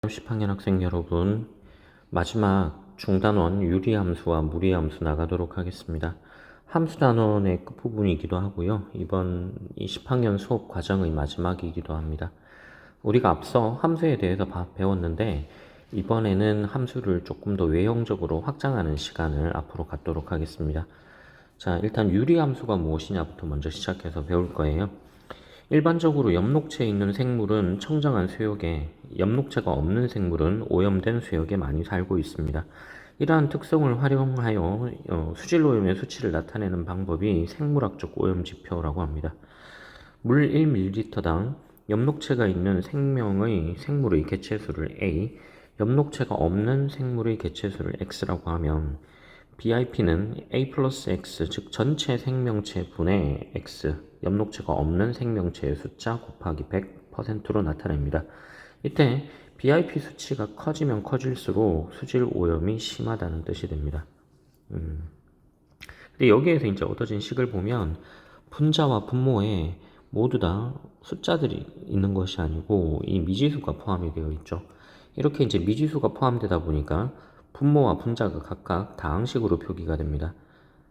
10학년 학생 여러분, 마지막 중단원 유리함수와 무리함수 나가도록 하겠습니다. 함수 단원의 끝부분이기도 하고요. 이번 10학년 수업 과정의 마지막이기도 합니다. 우리가 앞서 함수에 대해서 배웠는데 이번에는 함수를 조금 더 외형적으로 확장하는 시간을 앞으로 갖도록 하겠습니다. 자, 일단 유리함수가 무엇이냐부터 먼저 시작해서 배울 거예요. 일반적으로 엽록체에 있는 생물은 청정한 수역에, 엽록체가 없는 생물은 오염된 수역에 많이 살고 있습니다. 이러한 특성을 활용하여 수질 오염의 수치를 나타내는 방법이 생물학적 오염 지표라고 합니다. 물 1ml당 엽록체가 있는 생물의 개체수를 A, 엽록체가 없는 생물의 개체수를 X라고 하면 BIP는 A 플러스 X, 즉 전체 생명체 분의 X, 엽록체가 없는 생명체의 숫자 곱하기 100%로 나타냅니다. 이때 BIP 수치가 커지면 커질수록 수질 오염이 심하다는 뜻이 됩니다. 근데 여기에서 이제 얻어진 식을 보면 분자와 분모에 모두 다 숫자들이 있는 것이 아니고 이 미지수가 포함이 되어 있죠. 이렇게 이제 미지수가 포함되다 보니까 분모와 분자가 각각 다항식으로 표기가 됩니다.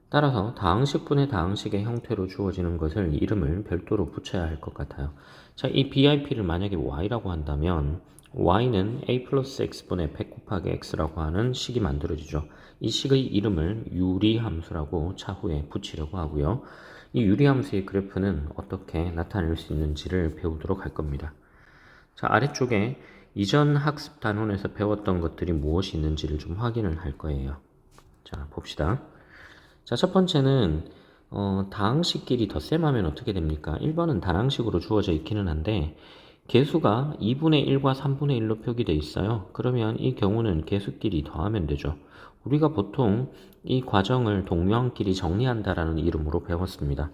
따라서 다항식분의 다항식의 형태로 주어지는 것을 이름을 별도로 붙여야 할 것 같아요. 자, 이 BIP를 만약에 y라고 한다면 y는 a 플러스 x분의 100 곱하기 x라고 하는 식이 만들어지죠. 이 식의 이름을 유리함수라고 차후에 붙이려고 하고요. 이 유리함수의 그래프는 어떻게 나타낼 수 있는지를 배우도록 할 겁니다. 자, 아래쪽에 이전 학습 단원에서 배웠던 것들이 무엇이 있는지를 좀 확인을 할 거예요. 자, 봅시다. 자, 첫 번째는 다항식끼리 덧셈하면 어떻게 됩니까? 1번은 단항식으로 주어져 있기는 한데 개수가 2분의 1과 3분의 1로 표기되어 있어요. 그러면 이 경우는 개수끼리 더하면 되죠. 우리가 보통 이 과정을 동명끼리 정리한다라는 이름으로 배웠습니다.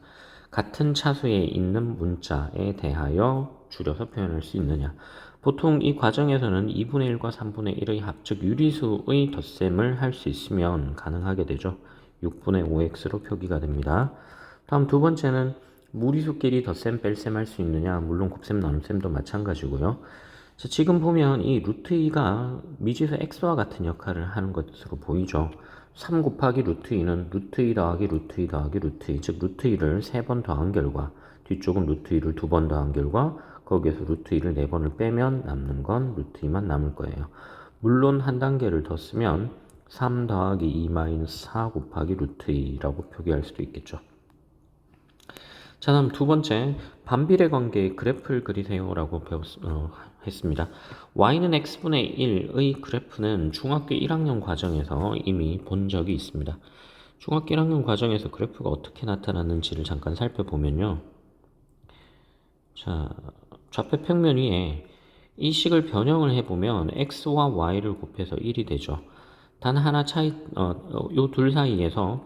같은 차수에 있는 문자에 대하여 줄여서 표현할 수 있느냐. 보통 이 과정에서는 2분의 1과 3분의 1의 합, 즉 유리수의 덧셈을 할 수 있으면 가능하게 되죠. 6분의 5x로 표기가 됩니다. 다음 두 번째는 무리수끼리 덧셈 뺄셈 할 수 있느냐. 물론 곱셈 나눗셈도 마찬가지고요. 자, 지금 보면 이 루트 2가 미지수 x와 같은 역할을 하는 것으로 보이죠. 3 곱하기 루트 2는 루트 2 더하기 루트 2 더하기 루트 2, 즉 루트 2를 3번 더한 결과 뒤쪽은 루트 2를 2번 더한 결과 거기에서 루트 2를 4번을 빼면 남는 건 루트 2만 남을 거예요. 물론 한 단계를 더 쓰면 3 더하기 2 마이너스 4 곱하기 루트 2라고 표기할 수도 있겠죠. 자, 다음 두 번째, 반비례 관계의 그래프를 그리세요 라고 했습니다. y는 x분의 1의 그래프는 중학교 1학년 과정에서 이미 본 적이 있습니다. 중학교 1학년 과정에서 그래프가 어떻게 나타났는지를 잠깐 살펴보면요. 자, 좌표 평면 위에 이 식을 변형을 해보면 x와 y를 곱해서 1이 되죠. 단 하나 차이, 요 둘 사이에서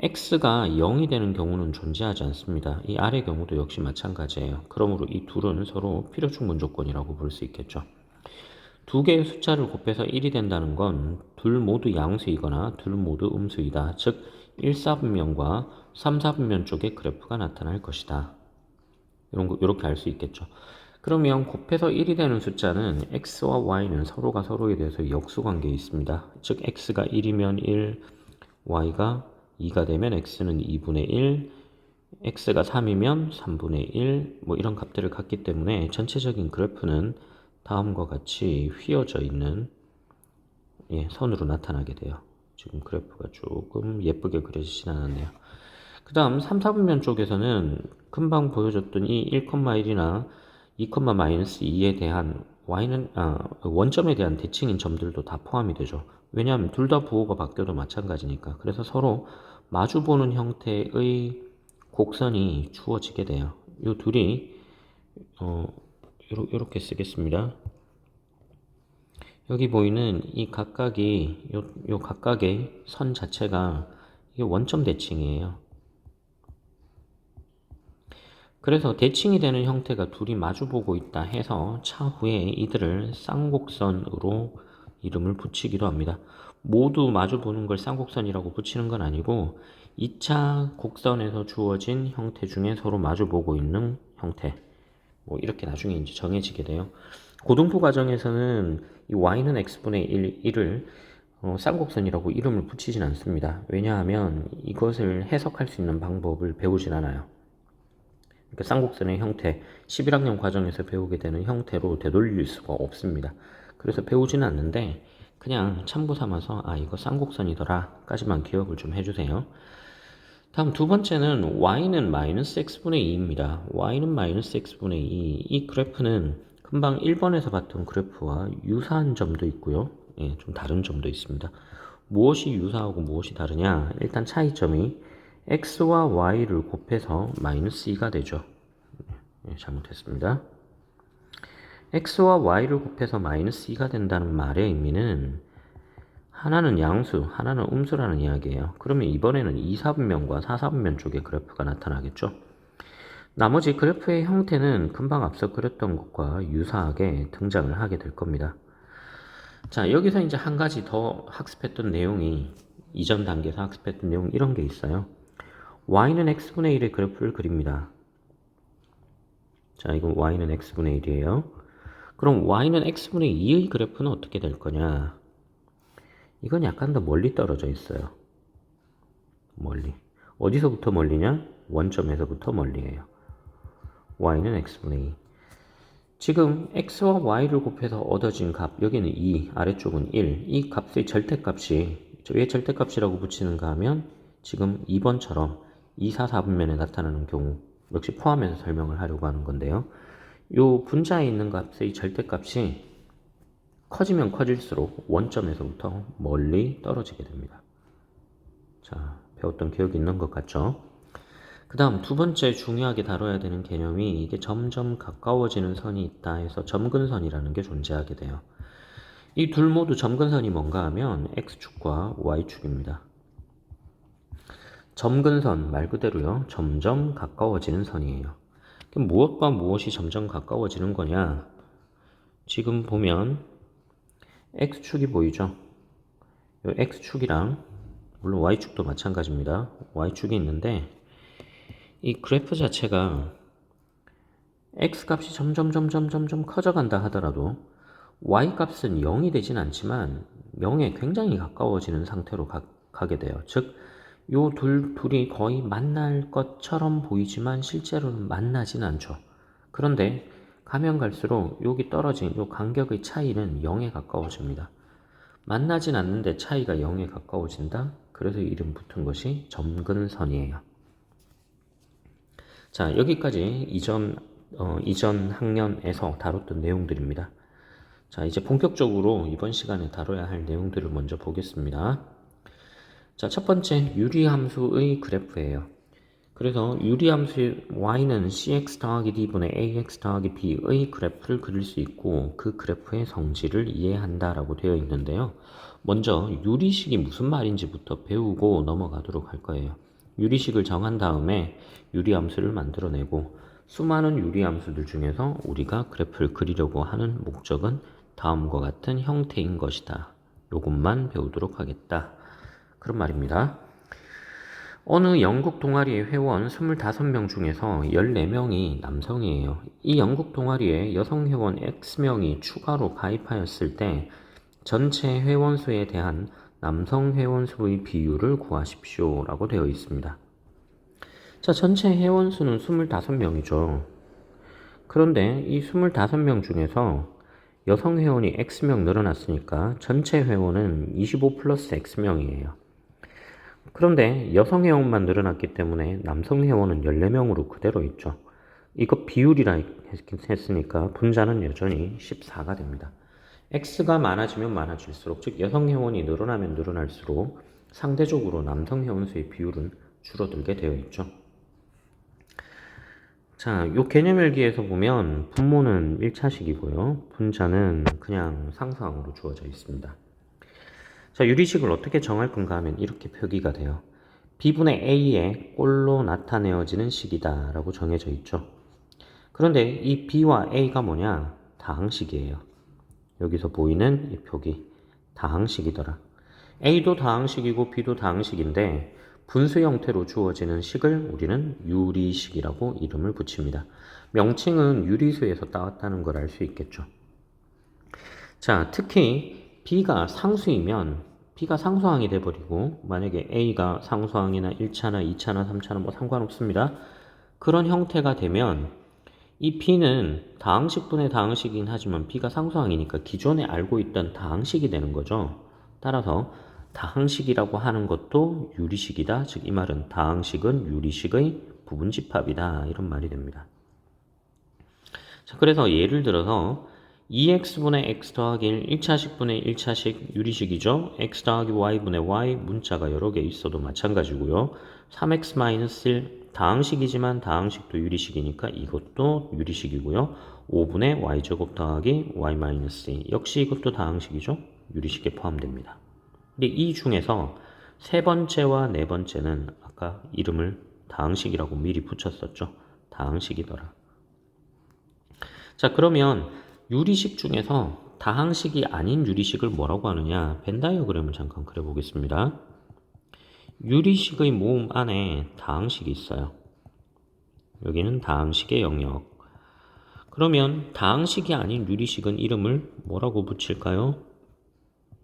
x가 0이 되는 경우는 존재하지 않습니다. 이 아래 경우도 역시 마찬가지예요. 그러므로 이 둘은 서로 필요충분 조건이라고 볼 수 있겠죠. 두 개의 숫자를 곱해서 1이 된다는 건 둘 모두 양수이거나 둘 모두 음수이다. 즉 1사분면과 3사분면 쪽의 그래프가 나타날 것이다. 이렇게 알 수 있겠죠. 그러면 곱해서 1이 되는 숫자는 x와 y는 서로가 서로에 대해서 역수관계에 있습니다. 즉 x가 1이면 1, y가 2가 되면 x는 2분의 1, x가 3이면 3분의 1, 뭐 이런 값들을 갖기 때문에 전체적인 그래프는 다음과 같이 휘어져 있는 선으로 나타나게 돼요. 지금 그래프가 조금 예쁘게 그려지진 않았네요. 그 다음 3, 4분면 쪽에서는 금방 보여줬던 이 1,1이나 2,-2에 대한 y는 원점에 대한 대칭인 점들도 다 포함이 되죠. 왜냐하면 둘 다 부호가 바뀌어도 마찬가지니까. 그래서 서로 마주보는 형태의 곡선이 주어지게 돼요. 이 둘이 이렇게 쓰겠습니다. 여기 보이는 이 각각이 요 각각의 선 자체가 이게 원점 대칭이에요. 그래서 대칭이 되는 형태가 둘이 마주보고 있다 해서 차후에 이들을 쌍곡선으로 이름을 붙이기도 합니다. 모두 마주보는 걸 쌍곡선이라고 붙이는 건 아니고 2차 곡선에서 주어진 형태 중에 서로 마주보고 있는 형태, 뭐 이렇게 나중에 이제 정해지게 돼요. 고등부 과정에서는 이 y는 x분의 1을 쌍곡선이라고 이름을 붙이진 않습니다. 왜냐하면 이것을 해석할 수 있는 방법을 배우진 않아요. 그러니까 쌍곡선의 형태, 11학년 과정에서 배우게 되는 형태로 되돌릴 수가 없습니다. 그래서 배우지는 않는데 그냥 참고 삼아서 이거 쌍곡선이더라 까지만 기억을 좀 해주세요. 다음 두 번째는 y는 마이너스 x분의 2입니다. y는 마이너스 x분의 2. 이 그래프는 금방 1번에서 봤던 그래프와 유사한 점도 있고요. 예, 좀 다른 점도 있습니다. 무엇이 유사하고 무엇이 다르냐? 일단 차이점이 x와 y를 곱해서 마이너스 2가 되죠. 예, 잘못했습니다. x와 y를 곱해서 마이너스 2가 된다는 말의 의미는 하나는 양수, 하나는 음수라는 이야기예요. 그러면 이번에는 2, 4분면과 4, 4분면 쪽의 그래프가 나타나겠죠. 나머지 그래프의 형태는 금방 앞서 그렸던 것과 유사하게 등장을 하게 될 겁니다. 자, 여기서 이제 한 가지 더 학습했던 내용이 이전 단계에서 학습했던 내용 이런 게 있어요. y는 x분의 1의 그래프를 그립니다. 자, 이건 y는 x분의 1이에요. 그럼 y는 x분의 2의 그래프는 어떻게 될 거냐? 이건 약간 더 멀리 떨어져 있어요. 멀리. 어디서부터 멀리냐? 원점에서부터 멀리예요. y는 x분의 2. 지금 x와 y를 곱해서 얻어진 값, 여기는 2, 아래쪽은 1. 이 값의 절대값이, 왜 절대값이라고 붙이는가 하면 지금 2번처럼 2, 4, 4분면에 나타나는 경우 역시 포함해서 설명을 하려고 하는 건데요. 요 분자에 있는 값의 절대값이 커지면 커질수록 원점에서부터 멀리 떨어지게 됩니다. 자, 배웠던 기억이 있는 것 같죠? 그 다음 두 번째 중요하게 다뤄야 되는 개념이 이게 점점 가까워지는 선이 있다 해서 점근선이라는 게 존재하게 돼요. 이 둘 모두 점근선이 뭔가 하면 x축과 y축입니다. 점근선 말 그대로요. 점점 가까워지는 선이에요. 그럼 무엇과 무엇이 점점 가까워지는 거냐? 지금 보면 x축이 보이죠? 이 x축이랑 물론 y축도 마찬가지입니다. y축이 있는데 이 그래프 자체가 x값이 점점 커져간다 하더라도 y값은 0이 되진 않지만 0에 굉장히 가까워지는 상태로 가게 돼요. 즉, 요 둘이 거의 만날 것처럼 보이지만 실제로는 만나진 않죠. 그런데 가면 갈수록 여기 떨어진 요 간격의 차이는 0에 가까워집니다. 만나진 않는데 차이가 0에 가까워진다? 그래서 이름 붙은 것이 점근선이에요. 자, 여기까지 이전 학년에서 다뤘던 내용들입니다. 자, 이제 본격적으로 이번 시간에 다뤄야 할 내용들을 먼저 보겠습니다. 자, 첫 번째 유리함수의 그래프예요. 그래서 유리함수 y는 cx 더하기 d분의 ax 더하기 b의 그래프를 그릴 수 있고 그 그래프의 성질을 이해한다라고 되어 있는데요. 먼저 유리식이 무슨 말인지부터 배우고 넘어가도록 할 거예요. 유리식을 정한 다음에 유리함수를 만들어내고 수많은 유리함수들 중에서 우리가 그래프를 그리려고 하는 목적은 다음과 같은 형태인 것이다. 요것만 배우도록 하겠다. 그런 말입니다. 어느 영국 동아리의 회원 25명 중에서 14명이 남성이에요. 이 영국 동아리에 여성 회원 X명이 추가로 가입하였을 때 전체 회원 수에 대한 남성 회원 수의 비율을 구하십시오 라고 되어 있습니다. 자, 전체 회원 수는 25명이죠. 그런데 이 25명 중에서 여성 회원이 X명 늘어났으니까 전체 회원은 25 플러스 X명이에요. 그런데 여성 회원만 늘어났기 때문에 남성 회원은 14명으로 그대로 있죠. 이거 비율이라 했으니까 분자는 여전히 14가 됩니다. X가 많아지면 많아질수록, 즉 여성 회원이 늘어나면 늘어날수록 상대적으로 남성 회원 수의 비율은 줄어들게 되어 있죠. 자, 요 개념일기에서 보면 분모는 1차식이고요. 분자는 그냥 상수항으로 주어져 있습니다. 자, 유리식을 어떻게 정할 건가 하면 이렇게 표기가 돼요. b분의 a의 꼴로 나타내어지는 식이다 라고 정해져 있죠. 그런데 이 b와 a가 뭐냐? 다항식이에요. 여기서 보이는 이 표기 다항식이더라. a도 다항식이고 b도 다항식인데 분수 형태로 주어지는 식을 우리는 유리식이라고 이름을 붙입니다. 명칭은 유리수에서 따왔다는 걸 알 수 있겠죠. 자, 특히 B가 상수이면 B가 상수항이 돼버리고 만약에 A가 상수항이나 1차나 2차나 3차나 뭐 상관없습니다. 그런 형태가 되면 이 B는 다항식분의 다항식이긴 하지만 B가 상수항이니까 기존에 알고 있던 다항식이 되는 거죠. 따라서 다항식이라고 하는 것도 유리식이다. 즉 이 말은 다항식은 유리식의 부분집합이다. 이런 말이 됩니다. 자, 그래서 예를 들어서 2x분의 x 더하기 1, 1차식분의 1차식 유리식이죠. x 더하기 y분의 y 문자가 여러 개 있어도 마찬가지고요. 3x-1 다항식이지만 다항식도 유리식이니까 이것도 유리식이고요. 5분의 y제곱 더하기 y-2 역시 이것도 다항식이죠. 유리식에 포함됩니다. 근데 이 중에서 세 번째와 네 번째는 아까 이름을 다항식이라고 미리 붙였었죠. 다항식이더라. 자, 그러면 유리식 중에서 다항식이 아닌 유리식을 뭐라고 하느냐? 벤 다이어그램을 잠깐 그려보겠습니다. 유리식의 모음 안에 다항식이 있어요. 여기는 다항식의 영역. 그러면 다항식이 아닌 유리식은 이름을 뭐라고 붙일까요?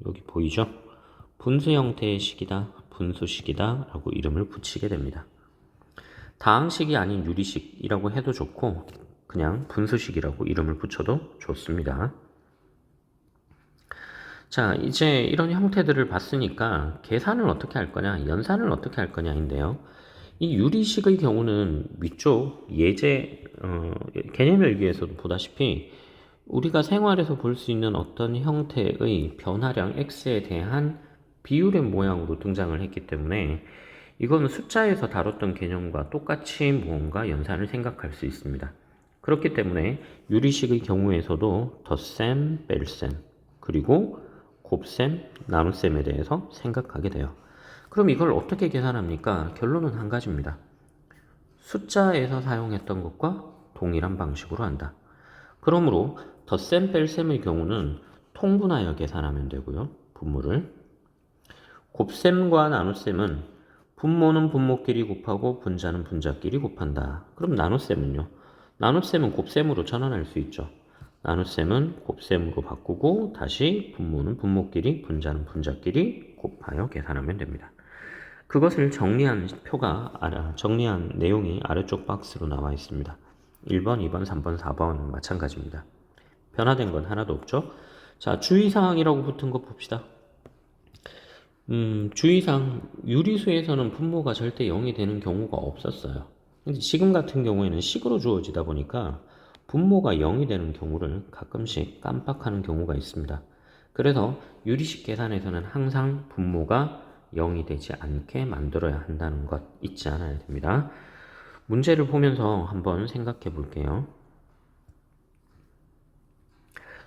여기 보이죠? 분수 형태의 식이다, 분수식이다 라고 이름을 붙이게 됩니다. 다항식이 아닌 유리식이라고 해도 좋고 그냥 분수식이라고 이름을 붙여도 좋습니다. 자, 이제 이런 형태들을 봤으니까 계산을 어떻게 할 거냐, 연산을 어떻게 할 거냐인데요. 이 유리식의 경우는 위쪽 예제 개념 일기에서도 보다시피 우리가 생활에서 볼 수 있는 어떤 형태의 변화량 x에 대한 비율의 모양으로 등장을 했기 때문에 이거는 숫자에서 다뤘던 개념과 똑같이 무언가 연산을 생각할 수 있습니다. 그렇기 때문에 유리식의 경우에서도 덧셈, 뺄셈, 그리고 곱셈, 나눗셈에 대해서 생각하게 돼요. 그럼 이걸 어떻게 계산합니까? 결론은 한 가지입니다. 숫자에서 사용했던 것과 동일한 방식으로 한다. 그러므로 덧셈, 뺄셈의 경우는 통분하여 계산하면 되고요. 분모를. 곱셈과 나눗셈은 분모는 분모끼리 곱하고 분자는 분자끼리 곱한다. 그럼 나눗셈은요? 나눗셈은 곱셈으로 전환할 수 있죠. 나눗셈은 곱셈으로 바꾸고 다시 분모는 분모끼리 분자는 분자끼리 곱하여 계산하면 됩니다. 그것을 정리한 정리한 내용이 아래쪽 박스로 나와 있습니다. 1번, 2번, 3번, 4번 마찬가지입니다. 변화된 건 하나도 없죠. 자, 주의사항이라고 붙은 거 봅시다. 주의사항, 유리수에서는 분모가 절대 0이 되는 경우가 없었어요. 근데 지금 같은 경우에는 식으로 주어지다 보니까 분모가 0이 되는 경우를 가끔씩 깜빡하는 경우가 있습니다. 그래서 유리식 계산에서는 항상 분모가 0이 되지 않게 만들어야 한다는 것 잊지 않아야 됩니다. 문제를 보면서 한번 생각해 볼게요.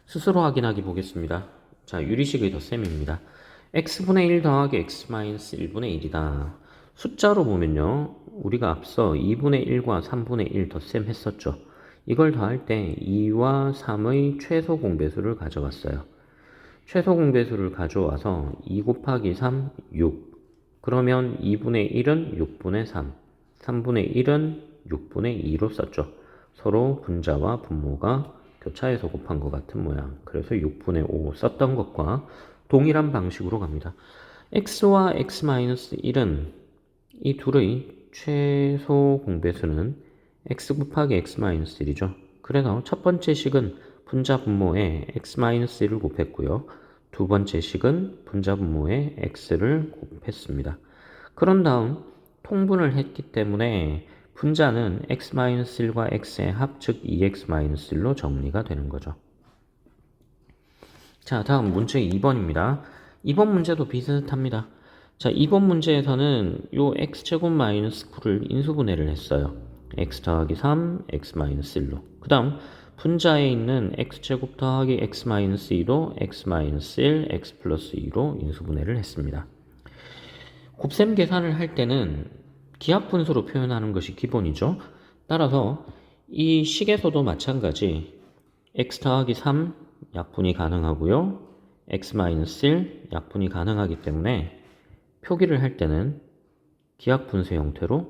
스스로 확인하기 보겠습니다. 자, 유리식의 덧셈입니다. x분의 1 더하기 x-1분의 1이다. 숫자로 보면요. 우리가 앞서 2분의 1과 3분의 1 덧셈 했었죠. 이걸 더할 때 2와 3의 최소 공배수를 가져왔어요. 최소 공배수를 가져와서 2 곱하기 3, 6. 그러면 2분의 1은 6분의 3, 3분의 1은 6분의 2로 썼죠. 서로 분자와 분모가 교차해서 곱한 것 같은 모양. 그래서 6분의 5 썼던 것과 동일한 방식으로 갑니다. x와 x-1은 이 둘의 최소 공배수는 x 곱하기 x-1이죠. 그래서 첫 번째 식은 분자 분모에 x-1을 곱했고요. 두 번째 식은 분자 분모에 x를 곱했습니다. 그런 다음 통분을 했기 때문에 분자는 x-1과 x의 합, 즉 2x-1로 정리가 되는 거죠. 자, 다음 문제 2번입니다. 2번 문제도 비슷합니다. 자, 2번 문제에서는 요 x제곱 마이너스 9를 인수분해를 했어요. x 더하기 3, x 마이너스 1로. 그 다음 분자에 있는 x제곱 더하기 x 마이너스 2로 x 마이너스 1, x 플러스 2로 인수분해를 했습니다. 곱셈 계산을 할 때는 기하분수로 표현하는 것이 기본이죠. 따라서 이 식에서도 마찬가지 x 더하기 3 약분이 가능하고요. x-1 약분이 가능하기 때문에 표기를 할 때는 기하분수 형태로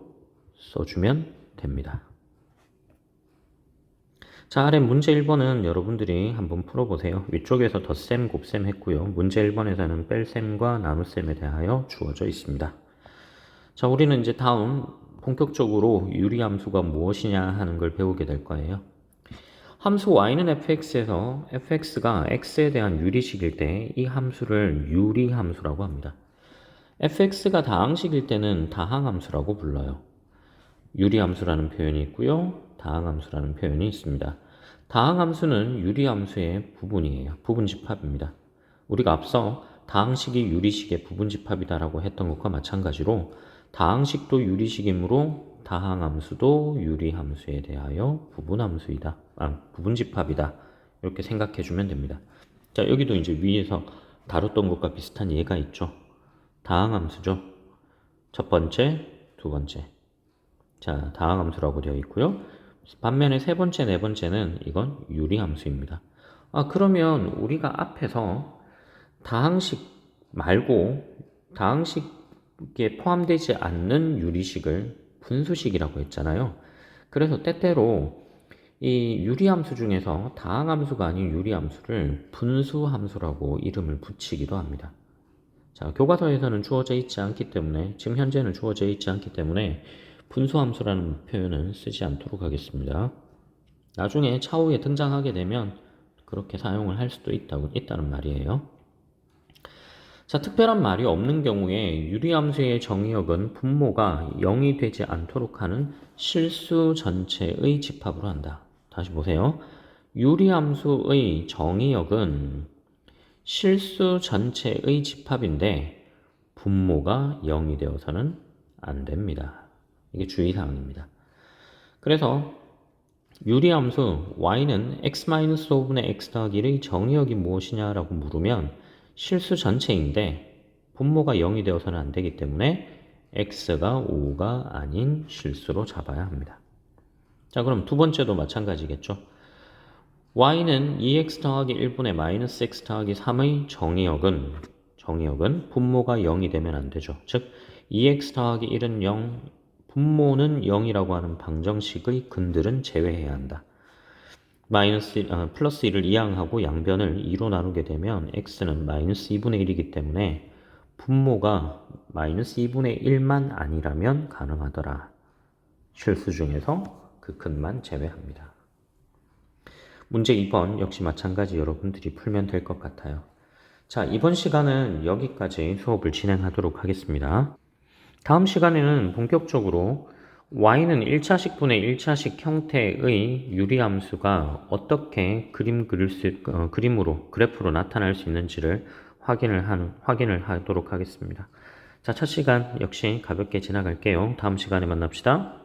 써주면 됩니다. 자, 아래 문제 1번은 여러분들이 한번 풀어보세요. 위쪽에서 덧셈, 곱셈 했고요. 문제 1번에서는 뺄셈과 나눗셈에 대하여 주어져 있습니다. 자, 우리는 이제 다음 본격적으로 유리함수가 무엇이냐 하는 걸 배우게 될 거예요. 함수 y는 fx에서 fx가 x에 대한 유리식일 때 이 함수를 유리함수라고 합니다. fx가 다항식일 때는 다항함수라고 불러요. 유리함수라는 표현이 있고요. 다항함수라는 표현이 있습니다. 다항함수는 유리함수의 부분이에요. 부분집합입니다. 우리가 앞서 다항식이 유리식의 부분집합이다라고 했던 것과 마찬가지로 다항식도 유리식이므로 다항함수도 유리함수에 대하여 부분집합이다. 이렇게 생각해 주면 됩니다. 자, 여기도 이제 위에서 다뤘던 것과 비슷한 예가 있죠. 다항함수죠. 첫 번째, 두 번째. 자, 다항함수라고 되어 있고요. 반면에 세 번째, 네 번째는 이건 유리함수입니다. 그러면 우리가 앞에서 다항식 말고 다항식에 포함되지 않는 유리식을 분수식이라고 했잖아요. 그래서 때때로 이 유리함수 중에서 다항함수가 아닌 유리함수를 분수함수라고 이름을 붙이기도 합니다. 자, 교과서에서는 주어져 있지 않기 때문에, 지금 현재는 주어져 있지 않기 때문에 분수함수라는 표현은 쓰지 않도록 하겠습니다. 나중에 차후에 등장하게 되면 그렇게 사용을 할 수도 있다는 말이에요. 자, 특별한 말이 없는 경우에 유리함수의 정의역은 분모가 0이 되지 않도록 하는 실수 전체의 집합으로 한다. 다시 보세요. 유리함수의 정의역은 실수 전체의 집합인데 분모가 0이 되어서는 안 됩니다. 이게 주의사항입니다. 그래서 유리함수 y는 x-5분의 x 더하기 1의 정의역이 무엇이냐라고 물으면 실수 전체인데 분모가 0이 되어서는 안 되기 때문에 x가 5가 아닌 실수로 잡아야 합니다. 자, 그럼 두 번째도 마찬가지겠죠. y는 2x 더하기 1분의 마이너스 x 더하기 3의 정의역은 분모가 0이 되면 안 되죠. 즉 2x 더하기 1은 0, 분모는 0이라고 하는 방정식의 근들은 제외해야 한다. 플러스 1을 이항하고 양변을 2로 나누게 되면 x는 마이너스 2분의 1이기 때문에 분모가 마이너스 2분의 1만 아니라면 가능하더라. 실수 중에서 그 근만 제외합니다. 문제 2번 역시 마찬가지 여러분들이 풀면 될 것 같아요. 자, 이번 시간은 여기까지 수업을 진행하도록 하겠습니다. 다음 시간에는 본격적으로 y는 1차식분의 1차식 형태의 유리함수가 어떻게 그래프로 나타날 수 있는지를 확인을 하도록 하겠습니다. 자, 첫 시간 역시 가볍게 지나갈게요. 다음 시간에 만납시다.